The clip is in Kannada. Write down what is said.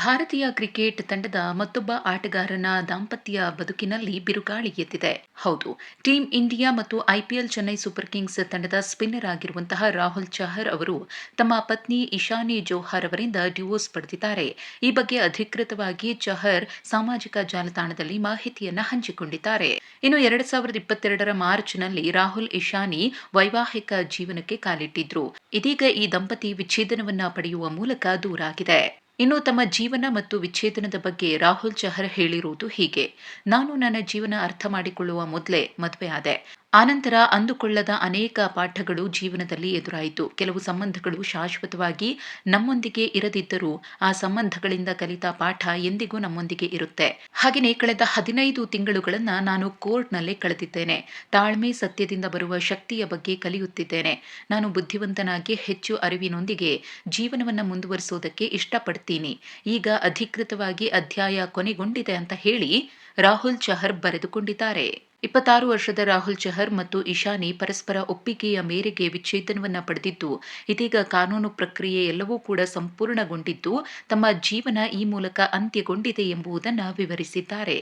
ಭಾರತೀಯ ಕ್ರಿಕೆಟ್ ತಂಡದ ಮತ್ತೊಬ್ಬ ಆಟಗಾರನ ದಾಂಪತ್ಯ ಬದುಕಿನಲ್ಲಿ ಬಿರುಗಾಳಿ ಎದ್ದಿದೆ. ಹೌದು, ಟೀಂ ಇಂಡಿಯಾ ಮತ್ತು ಐಪಿಎಲ್ ಚೆನ್ನೈ ಸೂಪರ್ ಕಿಂಗ್ಸ್ ತಂಡದ ಸ್ಪಿನ್ನರ್ ಆಗಿರುವಂತಹ ರಾಹುಲ್ ಚಹರ್ ಅವರು ತಮ್ಮ ಪತ್ನಿ ಇಶಾನಿ ಜೋಹರ್ ಅವರಿಂದ ಡಿವೋರ್ಸ್ ಪಡೆದಿದ್ದಾರೆ. ಈ ಬಗ್ಗೆ ಅಧಿಕೃತವಾಗಿ ಚಹರ್ ಸಾಮಾಜಿಕ ಜಾಲತಾಣದಲ್ಲಿ ಮಾಹಿತಿಯನ್ನ ಹಂಚಿಕೊಂಡಿದ್ದಾರೆ. ಇನ್ನು 2022ರ ಮಾರ್ಚ್ನಲ್ಲಿ ರಾಹುಲ್ ಇಶಾನಿ ವೈವಾಹಿಕ ಜೀವನಕ್ಕೆ ಕಾಲಿಟ್ಟಿದ್ರು. ಇದೀಗ ಈ ದಂಪತಿ ವಿಚ್ಛೇದನವನ್ನ ಪಡೆಯುವ ಮೂಲಕ ದೂರಾಗಿದೆ. ಇನ್ನು ತಮ್ಮ ಜೀವನ ಮತ್ತು ವಿಚ್ಛೇದನದ ಬಗ್ಗೆ ರಾಹುಲ್ ಚಹರ್ ಹೇಳಿರುವುದು ಹೀಗೆ: ನಾನು ನನ್ನ ಜೀವನ ಅರ್ಥ ಮಾಡಿಕೊಳ್ಳುವ ಮೊದಲೇ ಮದುವೆ ಆದೆ. ಆನಂತರ ಅಂದುಕೊಳ್ಳದ ಅನೇಕ ಪಾಠಗಳು ಜೀವನದಲ್ಲಿ ಎದುರಾಯಿತು. ಕೆಲವು ಸಂಬಂಧಗಳು ಶಾಶ್ವತವಾಗಿ ನಮ್ಮೊಂದಿಗೆ ಇರದಿದ್ದರೂ ಆ ಸಂಬಂಧಗಳಿಂದ ಕಲಿತ ಪಾಠ ಎಂದಿಗೂ ನಮ್ಮೊಂದಿಗೆ ಇರುತ್ತೆ. ಹಾಗೆಯೇ ಕಳೆದ 15 ತಿಂಗಳುಗಳನ್ನ ನಾನು ಕೋರ್ಟ್ನಲ್ಲೇ ಕಳೆದಿದ್ದೇನೆ. ತಾಳ್ಮೆ, ಸತ್ಯದಿಂದ ಬರುವ ಶಕ್ತಿಯ ಬಗ್ಗೆ ಕಲಿಯುತ್ತಿದ್ದೇನೆ. ನಾನು ಬುದ್ಧಿವಂತನಾಗಿ ಹೆಚ್ಚು ಅರಿವಿನೊಂದಿಗೆ ಜೀವನವನ್ನ ಮುಂದುವರಿಸುವುದಕ್ಕೆ ಇಷ್ಟಪಡ್ತೀನಿ. ಈಗ ಅಧಿಕೃತವಾಗಿ ಅಧ್ಯಾಯ ಕೊನೆಗೊಂಡಿದೆ ಅಂತ ಹೇಳಿ ರಾಹುಲ್ ಚಹರ್ ಬರೆದುಕೊಂಡಿದ್ದಾರೆ. 26 ವರ್ಷದ ರಾಹುಲ್ ಚಹರ್ ಮತ್ತು ಇಶಾನಿ ಪರಸ್ಪರ ಒಪ್ಪಿಗೆಯ ಮೇರೆಗೆ ವಿಚ್ಛೇದನವನ್ನ ಪಡೆದಿದ್ದು, ಇದೀಗ ಕಾನೂನು ಪ್ರಕ್ರಿಯೆ ಎಲ್ಲವೂ ಕೂಡ ಸಂಪೂರ್ಣಗೊಂಡಿದ್ದು, ತಮ್ಮ ಜೀವನ ಈ ಮೂಲಕ ಅಂತ್ಯಗೊಂಡಿದೆ ಎಂಬುದನ್ನು ವಿವರಿಸಿದ್ದಾರೆ.